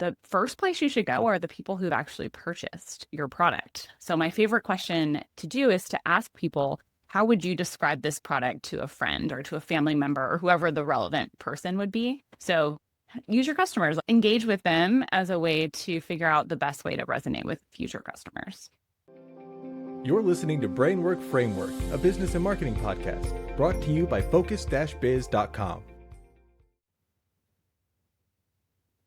the first place you should go are the people who've actually purchased your product. So my favorite question to do is to ask people, how would you describe this product to a friend or to a family member or whoever the relevant person would be? So use your customers, engage with them as a way to figure out the best way to resonate with future customers. You're listening to Brainwork Framework, a business and marketing podcast brought to you by focus-biz.com.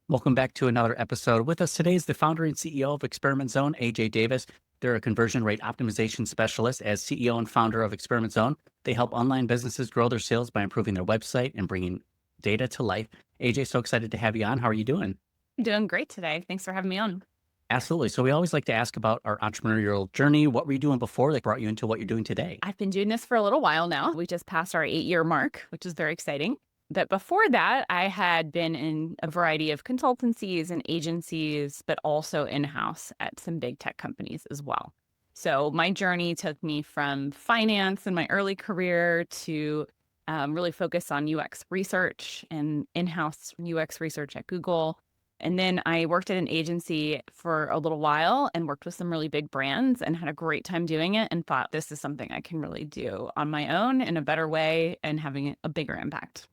Welcome back to another episode. With us today is the founder and CEO of Experiment Zone, AJ Davis. They're a conversion rate optimization specialist. As CEO and founder of Experiment Zone, they help online businesses grow their sales by improving their website and bringing data to life. AJ, so excited to have you on. How are you doing? I'm doing great today. Thanks for having me on. Absolutely. So we always like to ask about our entrepreneurial journey. What were you doing before that brought you into what you're doing today? I've been doing this for a little while now. We just passed our 8-year mark, which is very exciting. But before that, I had been in a variety of consultancies and agencies, but also in-house at some big tech companies as well. So my journey took me from finance in my early career to really focus on UX research and in-house UX research at Google. And then I worked at an agency for a little while and worked with some really big brands and had a great time doing it and thought this is something I can really do on my own in a better way and having a bigger impact.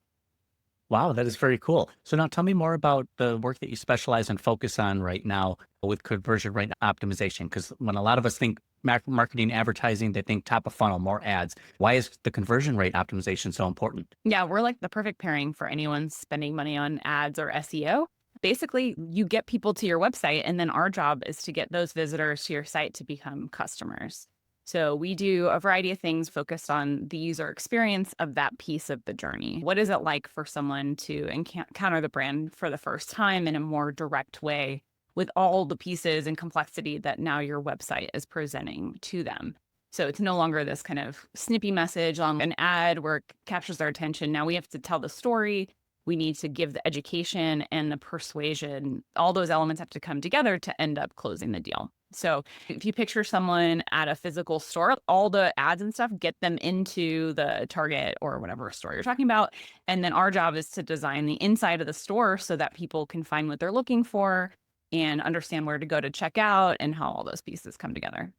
Wow, that is very cool. So now tell me more about the work that you specialize and focus on right now with conversion rate optimization. Because when a lot of us think marketing, advertising, they think top of funnel, more ads. Why is the conversion rate optimization so important? Yeah, we're like the perfect pairing for anyone spending money on ads or SEO. Basically, you get people to your website, and then our job is to get those visitors to your site to become customers. So we do a variety of things focused on the user experience of that piece of the journey. What is it like for someone to encounter the brand for the first time in a more direct way with all the pieces and complexity that now your website is presenting to them? So it's no longer this kind of snippy message on an ad where it captures their attention. Now we have to tell the story. We need to give the education and the persuasion. All those elements have to come together to end up closing the deal. So if you picture someone at a physical store, all the ads and stuff, get them into the Target or whatever store you're talking about. And then our job is to design the inside of the store so that people can find what they're looking for and understand where to go to check out and how all those pieces come together.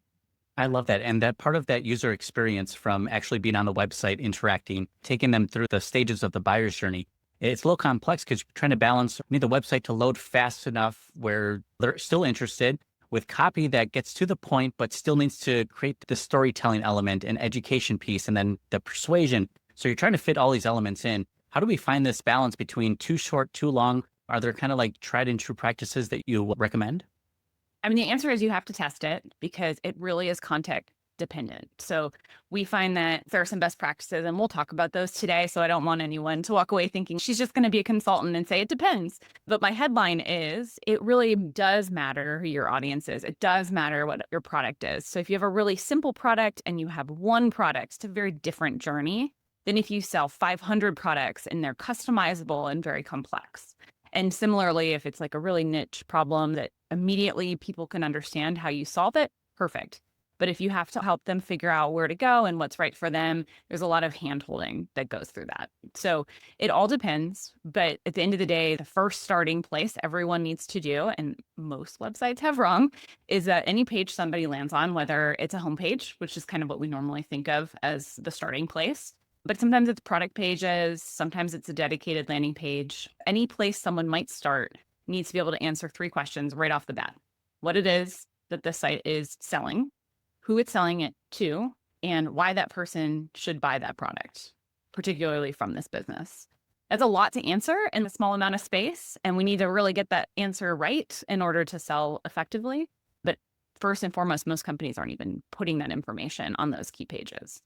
I love that. And that part of that user experience from actually being on the website, interacting, taking them through the stages of the buyer's journey, it's a little complex because you're trying to balance, you need the website to load fast enough where they're still interested, with copy that gets to the point, but still needs to create the storytelling element and education piece, and then the persuasion. So you're trying to fit all these elements in. How do we find this balance between too short, too long? Are there kind of like tried and true practices that you recommend? I mean, the answer is you have to test it because it really is context dependent. So we find that there are some best practices, and we'll talk about those today. So I don't want anyone to walk away thinking she's just going to be a consultant and say it depends. But my headline is it really does matter who your audience is. It does matter what your product is. So if you have a really simple product and you have one product, it's a very different journey than if you sell 500 products and they're customizable and very complex. And similarly, if it's like a really niche problem that immediately people can understand how you solve it, perfect. But if you have to help them figure out where to go and what's right for them, there's a lot of hand-holding that goes through that. So it all depends. But at the end of the day, the first starting place everyone needs to do, and most websites have wrong, is that any page somebody lands on, whether it's a homepage, which is kind of what we normally think of as the starting place, but sometimes it's product pages, sometimes it's a dedicated landing page. Any place someone might start needs to be able to answer 3 questions right off the bat. What it is that the site is selling, who it's selling it to, and why that person should buy that product, particularly from this business. That's a lot to answer in a small amount of space, and we need to really get that answer right in order to sell effectively. But first and foremost, most companies aren't even putting that information on those key pages.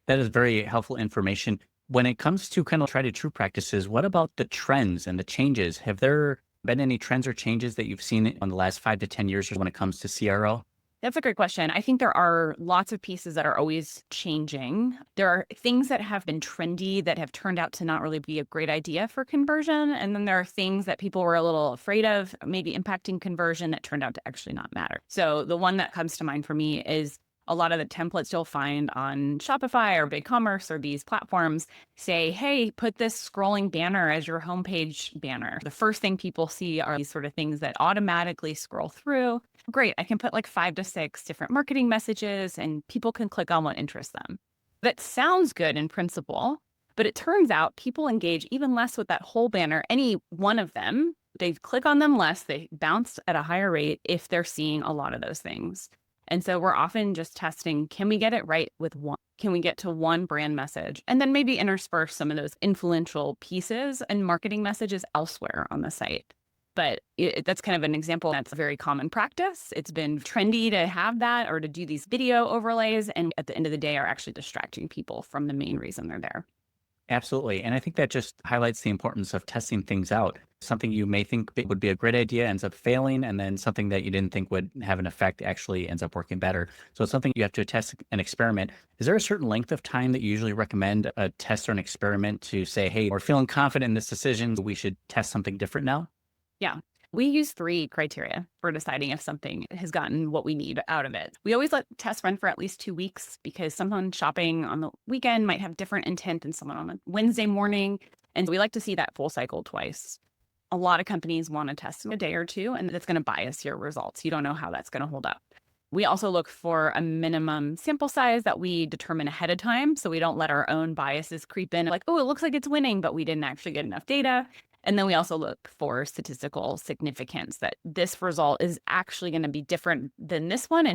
That is very helpful information. When it comes to kind of tried and true practices, what about the trends and the changes? Have there been any trends or changes that you've seen in the last 5 to 10 years when it comes to CRO? That's a great question. I think there are lots of pieces that are always changing. There are things that have been trendy that have turned out to not really be a great idea for conversion. And then there are things that people were a little afraid of, maybe impacting conversion, that turned out to actually not matter. So the one that comes to mind for me is A lot of the templates you'll find on Shopify or BigCommerce or these platforms say, hey, put this scrolling banner as your homepage banner. The first thing people see are these sort of things that automatically scroll through. Great, I can put like 5 to 6 different marketing messages and people can click on what interests them. That sounds good in principle, but it turns out people engage even less with that whole banner. Any one of them, they click on them less, they bounce at a higher rate if they're seeing a lot of those things. And so we're often just testing, can we get it right with one? Can we get to one brand message? And then maybe intersperse some of those influential pieces and marketing messages elsewhere on the site. But that's kind of an example that's a very common practice. It's been trendy to have that or to do these video overlays. And at the end of the day, are actually distracting people from the main reason they're there. Absolutely. And I think that just highlights the importance of testing things out. Something you may think would be a great idea ends up failing, and then something that you didn't think would have an effect actually ends up working better. So it's something you have to test and experiment. Is there a certain length of time that you usually recommend a test or an experiment to say, hey, we're feeling confident in this decision, we should test something different now? Yeah. We use 3 criteria for deciding if something has gotten what we need out of it. We always let tests run for at least 2 weeks because someone shopping on the weekend might have different intent than someone on a Wednesday morning. And we like to see that full cycle twice. A lot of companies want to test in a day or two, and that's going to bias your results. You don't know how that's going to hold up. We also look for a minimum sample size that we determine ahead of time so we don't let our own biases creep in. Like, oh, it looks like it's winning, but we didn't actually get enough data. And then we also look for statistical significance that this result is actually going to be different than this one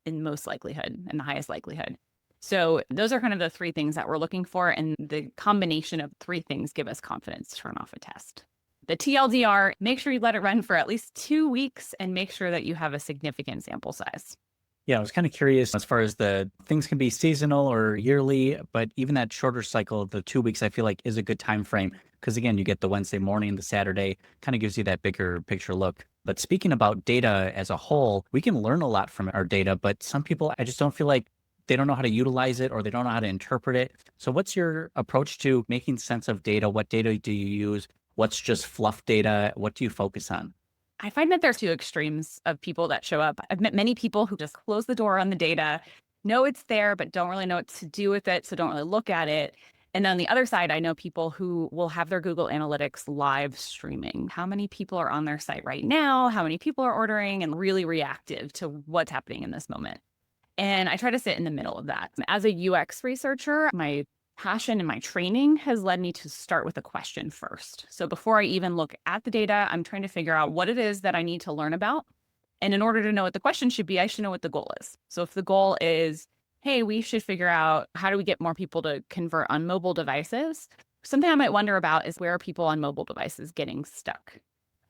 in most likelihood, in the highest likelihood. So those are kind of the 3 things that we're looking for. And the combination of 3 things give us confidence to turn off a test. The TLDR, make sure you let it run for at least 2 weeks and make sure that you have a significant sample size. Yeah, I was kind of curious as far as the things can be seasonal or yearly, but even that shorter cycle, the 2 weeks, I feel like is a good time frame. Because again, you get the Wednesday morning, the Saturday, kind of gives you that bigger picture look. But speaking about data as a whole, we can learn a lot from our data, but some people, I just don't feel like they don't know how to utilize it or they don't know how to interpret it. So what's your approach to making sense of data? What data do you use? What's just fluff data? What do you focus on? I find that there's 2 extremes of people that show up. I've met many people who just close the door on the data, know it's there, but don't really know what to do with it, so don't really look at it. And on the other side, I know people who will have their Google Analytics live streaming. How many people are on their site right now? How many people are ordering? And really reactive to what's happening in this moment. And I try to sit in the middle of that. As a UX researcher, my passion and my training has led me to start with a question first. So before I even look at the data, I'm trying to figure out what it is that I need to learn about. And in order to know what the question should be, I should know what the goal is. So if the goal is, hey, we should figure out how do we get more people to convert on mobile devices, something I might wonder about is where are people on mobile devices getting stuck?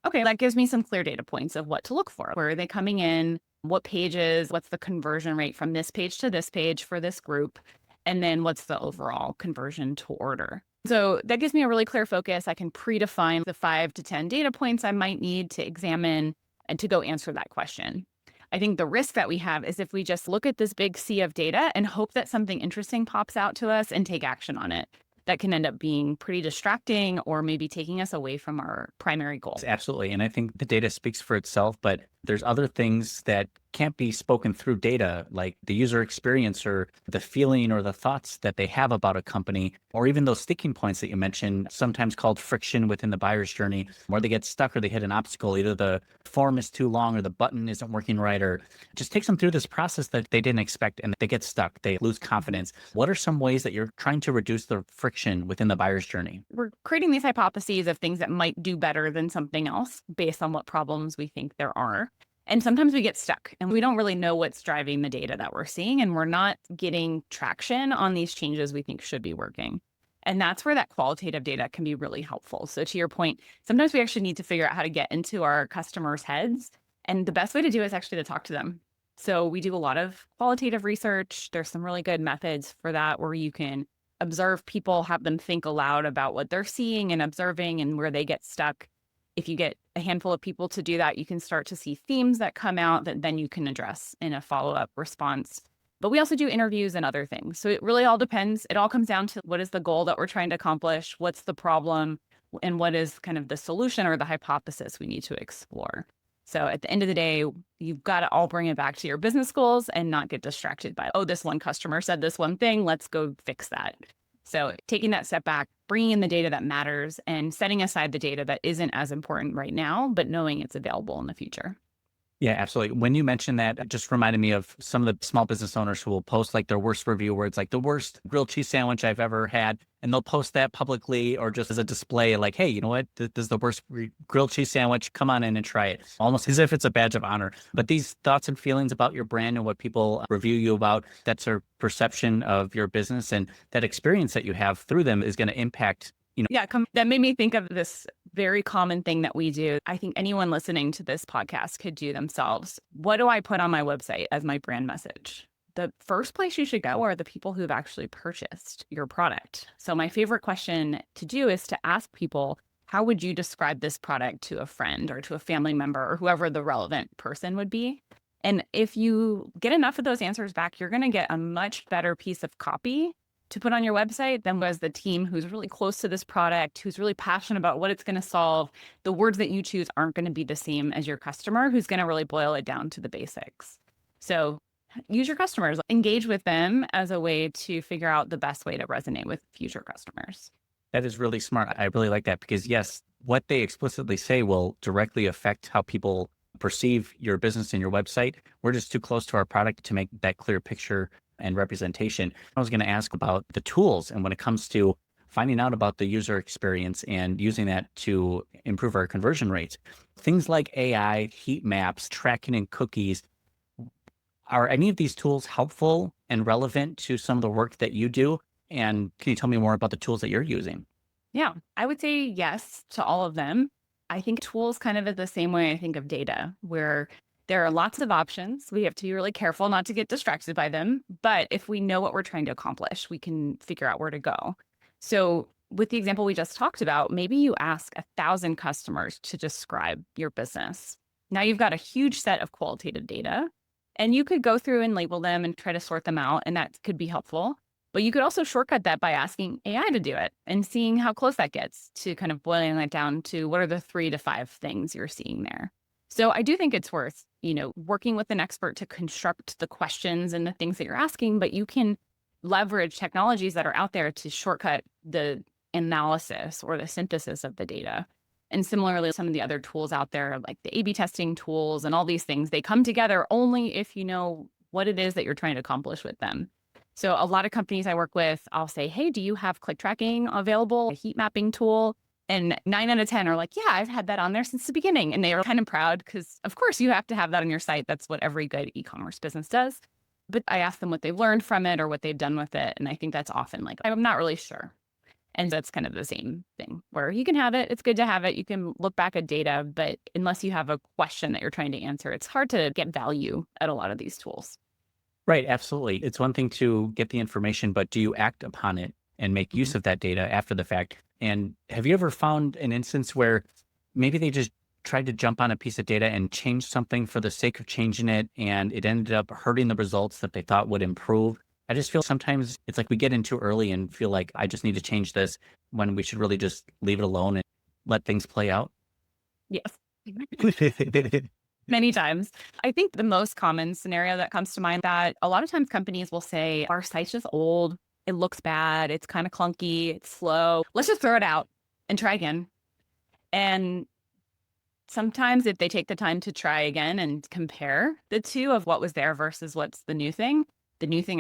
Okay, that gives me some clear data points of what to look for. Where are they coming in? What pages? What's the conversion rate from this page to this page for this group? And then what's the overall conversion to order? So that gives me a really clear focus. I can predefine the 5 to 10 data points I might need to examine and to go answer that question. I think the risk that we have is if we just look at this big sea of data and hope that something interesting pops out to us and take action on it. That can end up being pretty distracting or maybe taking us away from our primary goal. Absolutely. And I think the data speaks for itself, but there's other things that can't be spoken through data, like the user experience or the feeling or the thoughts that they have about a company, or even those sticking points that you mentioned, sometimes called friction within the buyer's journey, where they get stuck or they hit an obstacle. Either the form is too long or the button isn't working right, or just takes them through this process that they didn't expect and they get stuck. They lose confidence. What are some ways that you're trying to reduce the friction within the buyer's journey? We're creating these hypotheses of things that might do better than something else based on what problems we think there are. And sometimes we get stuck and we don't really know what's driving the data that we're seeing, and we're not getting traction on these changes we think should be working. And that's where that qualitative data can be really helpful. So to your point, sometimes we actually need to figure out how to get into our customers' heads. And the best way to do it is actually to talk to them. So we do a lot of qualitative research. There's some really good methods for that where you can observe people, have them think aloud about what they're seeing and observing and where they get stuck. If you get a handful of people to do that, you can start to see themes that come out that then you can address in a follow-up response. But we also do interviews and other things. So it really all depends. It all comes down to what is the goal that we're trying to accomplish, what's the problem, and what is kind of the solution or the hypothesis we need to explore. So at the end of the day, you've got to all bring it back to your business goals and not get distracted by, oh, this one customer said this one thing, let's go fix that. So taking that step back, bringing in the data that matters and setting aside the data that isn't as important right now, but knowing it's available in the future. Yeah, absolutely. When you mentioned that, it just reminded me of some of the small business owners who will post like their worst review where it's like the worst grilled cheese sandwich I've ever had. And they'll post that publicly or just as a display, like, hey, you know what? This is the worst grilled cheese sandwich. Come on in and try it. Almost as if it's a badge of honor. But these thoughts and feelings about your brand and what people review you about, that's their perception of your business. And that experience that you have through them is going to impact. Yeah, that made me think of this very common thing that we do. I think anyone listening to this podcast could do themselves. What do I put on my website as my brand message? The first place you should go are the people who've actually purchased your product. So my favorite question to do is to ask people, how would you describe this product to a friend or to a family member or whoever the relevant person would be? And if you get enough of those answers back, you're going to get a much better piece of copy to put on your website than was the team who's really close to this product, who's really passionate about what it's going to solve. The words that you choose aren't going to be the same as your customer, who's going to really boil it down to the basics. So use your customers, engage with them as a way to figure out the best way to resonate with future customers. That is really smart. I really like that because yes, what they explicitly say will directly affect how people perceive your business and your website. We're just too close to our product to make that clear picture and representation. I was going to ask about the tools and when it comes to finding out about the user experience and using that to improve our conversion rates. Things like AI, heat maps, tracking and cookies. Are any of these tools helpful and relevant to some of the work that you do? And can you tell me more about the tools that you're using? Yeah, I would say yes to all of them. I think tools kind of is the same way I think of data, where there are lots of options. We have to be really careful not to get distracted by them. But if we know what we're trying to accomplish, we can figure out where to go. So with the example we just talked about, maybe you ask 1,000 customers to describe your business. Now you've got a huge set of qualitative data, and you could go through and label them and try to sort them out, and that could be helpful. But you could also shortcut that by asking AI to do it and seeing how close that gets to kind of boiling that down to what are the 3 to 5 things you're seeing there. So I do think it's worth, working with an expert to construct the questions and the things that you're asking, but you can leverage technologies that are out there to shortcut the analysis or the synthesis of the data. And similarly, some of the other tools out there, like the A/B testing tools and all these things, they come together only if you know what it is that you're trying to accomplish with them. So a lot of companies I work with, I'll say, hey, do you have click tracking available, a heat mapping tool? And 9 out of 10 are like, yeah, I've had that on there since the beginning. And they are kind of proud because, of course, you have to have that on your site. That's what every good e-commerce business does. But I ask them what they've learned from it or what they've done with it. And I think that's often like, I'm not really sure. And that's kind of the same thing where you can have it. It's good to have it. You can look back at data, but unless you have a question that you're trying to answer, it's hard to get value at a lot of these tools. Right, absolutely. It's one thing to get the information, but do you act upon it and make use of that data after the fact? And have you ever found an instance where maybe they just tried to jump on a piece of data and change something for the sake of changing it, and it ended up hurting the results that they thought would improve? I just feel sometimes it's like we get in too early and feel like I just need to change this when we should really just leave it alone and let things play out. Yes. Many times. I think the most common scenario that comes to mind that a lot of times companies will say, our site's just old. It looks bad. It's kind of clunky. It's slow. Let's just throw it out and try again. And sometimes if they take the time to try again and compare the two of what was there versus what's the new thing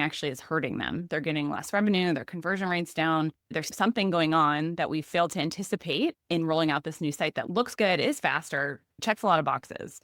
actually is hurting them. They're getting less revenue. Their conversion rate's down. There's something going on that we failed to anticipate in rolling out this new site that looks good, is faster, checks a lot of boxes.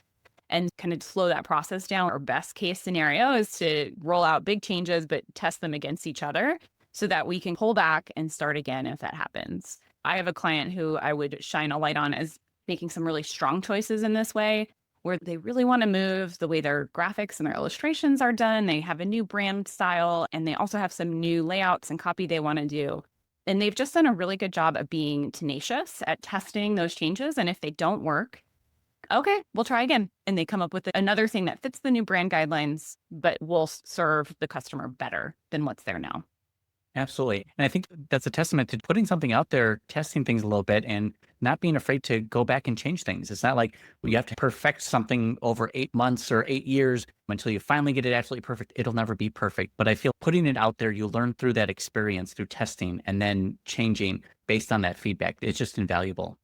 And kind of slow that process down. Our best case scenario is to roll out big changes, but test them against each other so that we can pull back and start again if that happens. I have a client who I would shine a light on as making some really strong choices in this way, where they really want to move the way their graphics and their illustrations are done. They have a new brand style, and they also have some new layouts and copy they want to do. And they've just done a really good job of being tenacious at testing those changes. And if they don't work, okay, we'll try again. And they come up with another thing that fits the new brand guidelines, but will serve the customer better than what's there now. Absolutely. And I think that's a testament to putting something out there, testing things a little bit, and not being afraid to go back and change things. It's not like you have to perfect something over 8 months or 8 years until you finally get it absolutely perfect. It'll never be perfect. But I feel putting it out there, you learn through that experience, through testing, and then changing based on that feedback. It's just invaluable.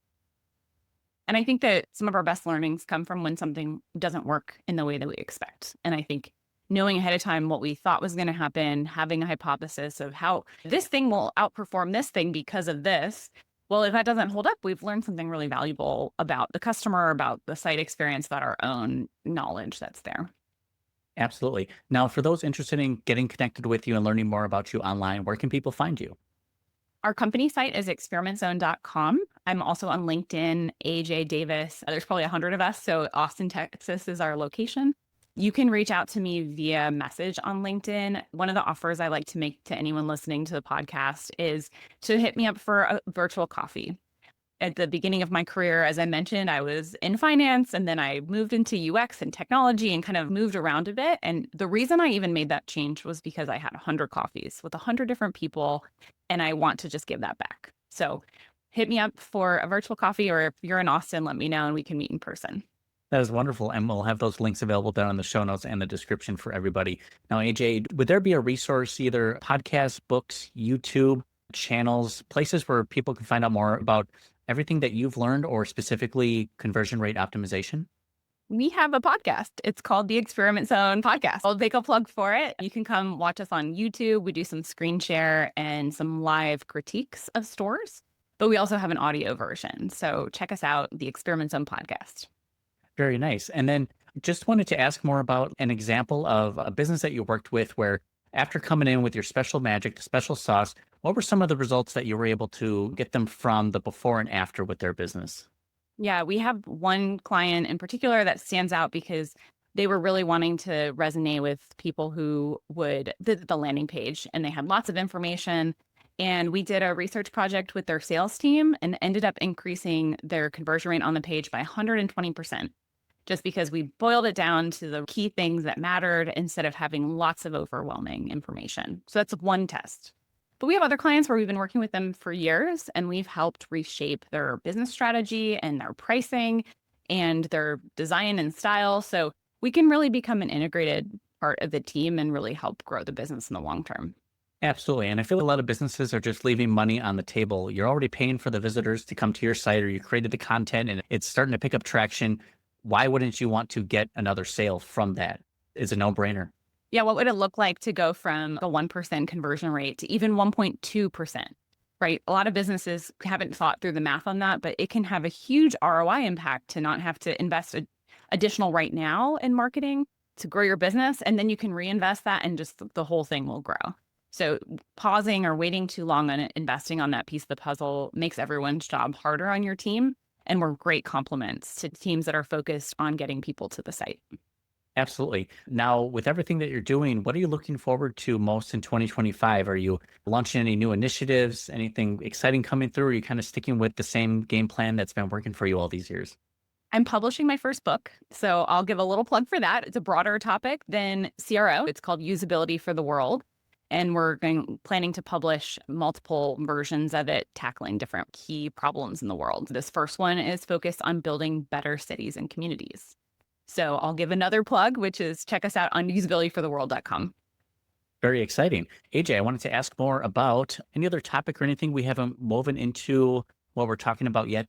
And I think that some of our best learnings come from when something doesn't work in the way that we expect. And I think knowing ahead of time what we thought was going to happen, having a hypothesis of how this thing will outperform this thing because of this. Well, if that doesn't hold up, we've learned something really valuable about the customer, about the site experience, about our own knowledge that's there. Absolutely. Now, for those interested in getting connected with you and learning more about you online, where can people find you? Our company site is experimentzone.com. I'm also on LinkedIn, AJ Davis. There's probably 100 of us. So Austin, Texas is our location. You can reach out to me via message on LinkedIn. One of the offers I like to make to anyone listening to the podcast is to hit me up for a virtual coffee. At the beginning of my career, as I mentioned, I was in finance and then I moved into UX and technology and kind of moved around a bit. And the reason I even made that change was because I had 100 coffees with 100 different people and I want to just give that back. So hit me up for a virtual coffee, or if you're in Austin, let me know and we can meet in person. That is wonderful. And we'll have those links available down in the show notes and the description for everybody. Now, AJ, would there be a resource, either podcasts, books, YouTube channels, places where people can find out more about everything that you've learned, or specifically conversion rate optimization? We have a podcast. It's called the Experiment Zone Podcast. I'll make a plug for it. You can come watch us on YouTube. We do some screen share and some live critiques of stores, but we also have an audio version. So check us out, the Experiment Zone Podcast. Very nice. And then just wanted to ask more about an example of a business that you worked with where, after coming in with your special magic, the special sauce, what were some of the results that you were able to get them from the before and after with their business? Yeah, we have one client in particular that stands out because they were really wanting to resonate with people who would visit the landing page, and they had lots of information. And we did a research project with their sales team and ended up increasing their conversion rate on the page by 120%, just because we boiled it down to the key things that mattered instead of having lots of overwhelming information. So that's one test. But we have other clients where we've been working with them for years, and we've helped reshape their business strategy and their pricing and their design and style. So we can really become an integrated part of the team and really help grow the business in the long term. Absolutely. And I feel a lot of businesses are just leaving money on the table. You're already paying for the visitors to come to your site, or you created the content and it's starting to pick up traction. Why wouldn't you want to get another sale from that? It's a no-brainer. Yeah, what would it look like to go from a 1% conversion rate to even 1.2%, right? A lot of businesses haven't thought through the math on that, but it can have a huge ROI impact to not have to invest additional right now in marketing to grow your business. And then you can reinvest that and just the whole thing will grow. So pausing or waiting too long on it, investing on that piece of the puzzle makes everyone's job harder on your team. And we're great complements to teams that are focused on getting people to the site. Absolutely. Now, with everything that you're doing, what are you looking forward to most in 2025? Are you launching any new initiatives, anything exciting coming through? Or are you kind of sticking with the same game plan that's been working for you all these years? I'm publishing my first book, so I'll give a little plug for that. It's a broader topic than CRO. It's called Usability for the World. And we're planning to publish multiple versions of it, tackling different key problems in the world. This first one is focused on building better cities and communities. So I'll give another plug, which is check us out on usabilityfortheworld.com. Very exciting. AJ, I wanted to ask more about any other topic or anything we haven't woven into what we're talking about yet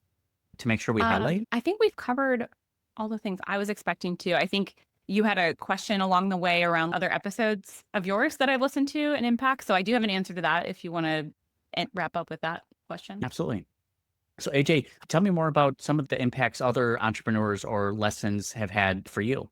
to make sure we highlight. I think we've covered all the things I was expecting to. I think you had a question along the way around other episodes of yours that I've listened to and impact. So I do have an answer to that if you want to wrap up with that question. Absolutely. So AJ, tell me more about some of the impacts other entrepreneurs or lessons have had for you.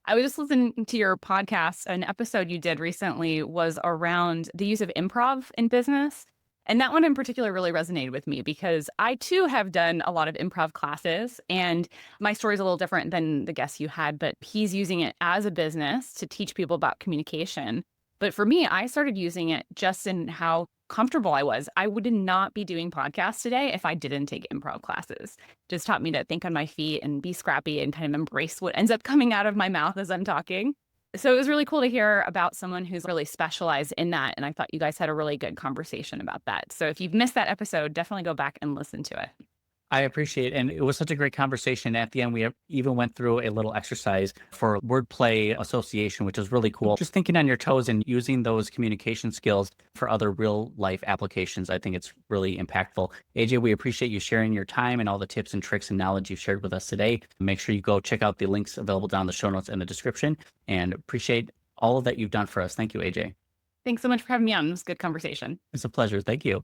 I was just listening to your podcast. An episode you did recently was around the use of improv in business. And that one in particular really resonated with me because I too have done a lot of improv classes, and my story is a little different than the guest you had, but he's using it as a business to teach people about communication. But for me, I started using it just in how comfortable I was. I would not be doing podcasts today if I didn't take improv classes. Just taught me to think on my feet and be scrappy and kind of embrace what ends up coming out of my mouth as I'm talking. So it was really cool to hear about someone who's really specialized in that. And I thought you guys had a really good conversation about that. So if you've missed that episode, definitely go back and listen to it. I appreciate it. And it was such a great conversation. At the end, we even went through a little exercise for wordplay association, which is really cool. Just thinking on your toes and using those communication skills for other real life applications. I think it's really impactful. AJ, we appreciate you sharing your time and all the tips and tricks and knowledge you've shared with us today. Make sure you go check out the links available down in the show notes and the description, and appreciate all of that you've done for us. Thank you, AJ. Thanks so much for having me on. It was a good conversation. It's a pleasure. Thank you.